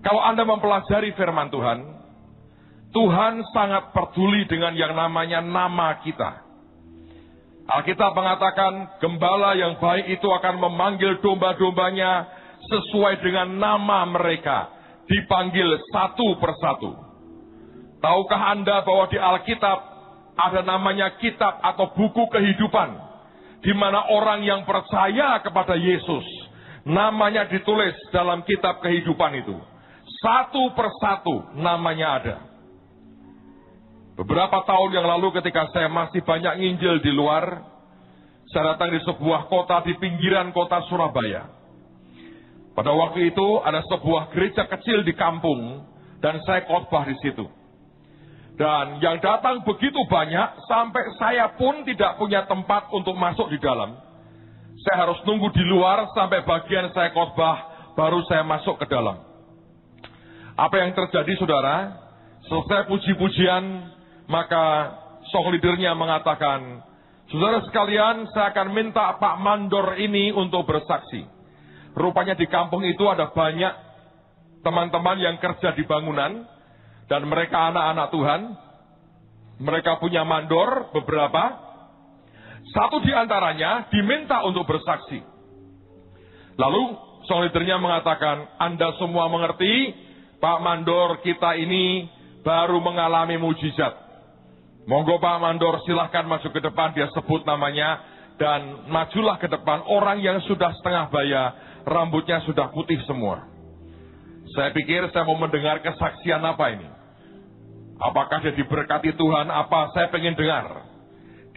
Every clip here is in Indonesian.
Kalau Anda mempelajari firman Tuhan, Tuhan sangat peduli dengan yang namanya nama kita. Alkitab mengatakan, gembala yang baik itu akan memanggil domba-dombanya sesuai dengan nama mereka, dipanggil satu persatu. Tahukah Anda bahwa di Alkitab ada namanya kitab atau buku kehidupan, di mana orang yang percaya kepada Yesus, namanya ditulis dalam kitab kehidupan itu. Satu persatu namanya ada. Beberapa tahun yang lalu ketika saya masih banyak nginjil di luar, saya datang di sebuah kota di pinggiran kota Surabaya. Pada waktu itu ada sebuah gereja kecil di kampung dan saya khotbah di situ. Dan yang datang begitu banyak sampai saya pun tidak punya tempat untuk masuk di dalam. Saya harus nunggu di luar sampai bagian saya khotbah baru saya masuk ke dalam. Apa yang terjadi, saudara? Selesai puji-pujian, maka song leadernya mengatakan, saudara sekalian, saya akan minta Pak Mandor ini untuk bersaksi. Rupanya di kampung itu ada banyak teman-teman yang kerja di bangunan, dan mereka anak-anak Tuhan. Mereka punya mandor beberapa. Satu di antaranya diminta untuk bersaksi. Lalu song leadernya mengatakan, Anda semua mengerti, Pak Mandor kita ini baru mengalami mujizat. Monggo Pak Mandor silahkan maju ke depan, dia sebut namanya, dan majulah ke depan orang yang sudah setengah baya, rambutnya sudah putih semua. Saya pikir saya mau mendengar kesaksian apa ini. Apakah dia diberkati Tuhan, apa saya pengen dengar.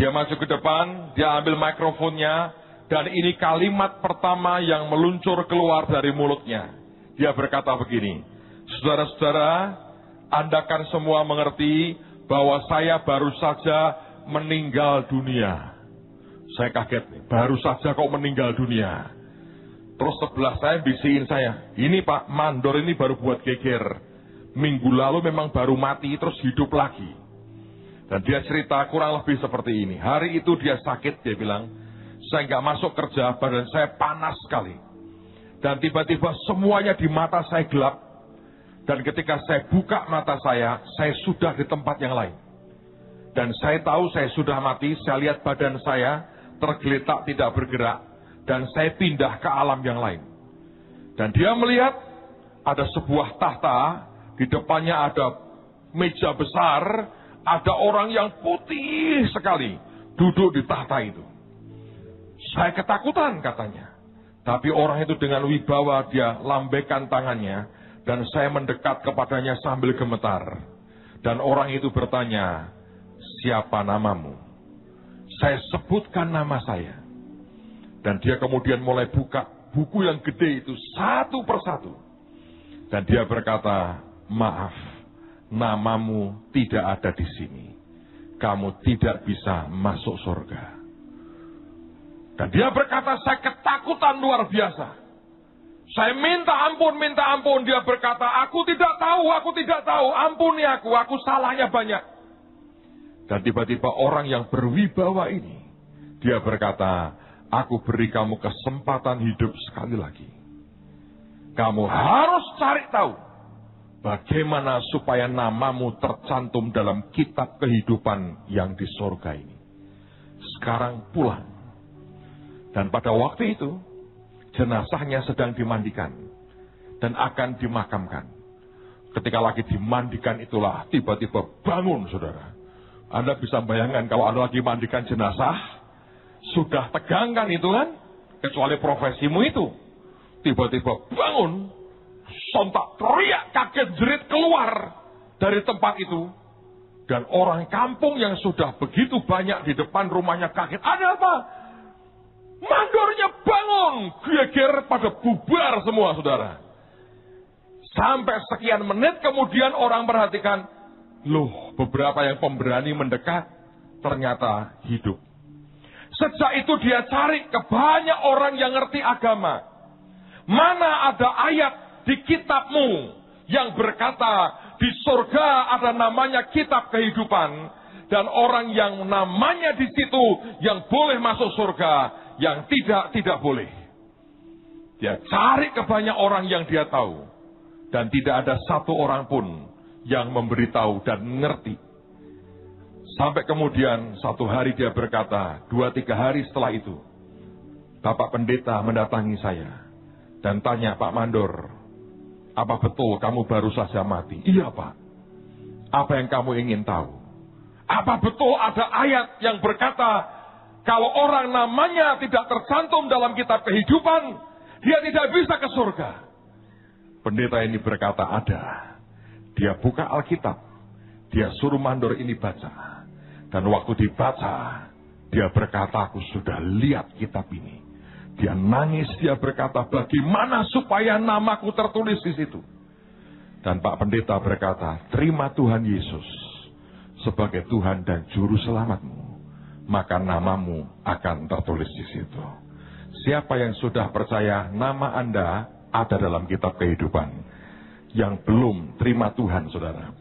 Dia maju ke depan, dia ambil mikrofonnya, dan ini kalimat pertama yang meluncur keluar dari mulutnya. Dia berkata begini, saudara-saudara, Anda kan semua mengerti bahwa saya baru saja meninggal dunia. Saya kaget nih, baru saja kok meninggal dunia. Terus sebelah saya bisikin saya, ini Pak Mandor ini baru buat geger. Minggu lalu memang baru mati terus hidup lagi. Dan dia cerita kurang lebih seperti ini. Hari itu dia sakit, dia bilang, saya nggak masuk kerja, badan saya panas sekali. Dan tiba-tiba semuanya di mata saya gelap. Dan ketika saya buka mata saya sudah di tempat yang lain. Dan saya tahu saya sudah mati, saya lihat badan saya tergeletak tidak bergerak. Dan saya pindah ke alam yang lain. Dan dia melihat ada sebuah tahta, di depannya ada meja besar, ada orang yang putih sekali duduk di tahta itu. Saya ketakutan katanya. Tapi orang itu dengan wibawa dia lambaikan tangannya. Dan saya mendekat kepadanya sambil gemetar. Dan orang itu bertanya, siapa namamu? Saya sebutkan nama saya. Dan dia kemudian mulai buka buku yang gede itu satu persatu. Dan dia berkata, maaf, namamu tidak ada di sini. Kamu tidak bisa masuk surga. Dan dia berkata, saya ketakutan luar biasa. Saya minta ampun. Dia berkata, aku tidak tahu, ampuni aku salahnya banyak. Dan tiba-tiba orang yang berwibawa ini, dia berkata, aku beri kamu kesempatan hidup sekali lagi. Kamu harus cari tahu, bagaimana supaya namamu tercantum dalam kitab kehidupan yang di surga ini. Sekarang pulang. Dan pada waktu itu, jenazahnya sedang dimandikan dan akan dimakamkan. Ketika lagi dimandikan itulah tiba-tiba bangun, saudara. Anda bisa bayangkan kalau Anda lagi mandikan jenazah, sudah tegang kan itu kan? Kecuali profesimu itu. Tiba-tiba bangun, sontak teriak kaget jerit keluar dari tempat itu. Dan orang kampung yang sudah begitu banyak di depan rumahnya kaget. Ada apa? Mandornya bangun, geger pada bubar semua, saudara. Sampai sekian menit kemudian orang perhatikan, loh, beberapa yang pemberani mendekat, ternyata hidup. Sejak itu dia cari ke banyak orang yang ngerti agama. Mana ada ayat di kitabmu yang berkata, di surga ada namanya kitab kehidupan, dan orang yang namanya di situ yang boleh masuk surga, yang tidak boleh. Dia cari ke banyak orang yang dia tahu. Dan tidak ada satu orang pun yang memberitahu dan mengerti. Sampai kemudian satu hari dia berkata, 2-3 hari setelah itu, Bapak Pendeta mendatangi saya dan tanya, Pak Mandor, apa betul kamu baru saja mati? Iya, Pak. Apa yang kamu ingin tahu? Apa betul ada ayat yang berkata, kalau orang namanya tidak tercantum dalam kitab kehidupan, dia tidak bisa ke surga? Pendeta ini berkata, ada. Dia buka Alkitab, dia suruh Mandor ini baca. Dan waktu dibaca, dia berkata, aku sudah lihat kitab ini. Dia nangis, dia berkata, bagaimana supaya namaku tertulis di situ? Dan Pak Pendeta berkata, terima Tuhan Yesus sebagai Tuhan dan Juru Selamatmu, maka namamu akan tertulis di situ. Siapa yang sudah percaya nama Anda ada dalam kitab kehidupan? Yang belum terima Tuhan, saudara,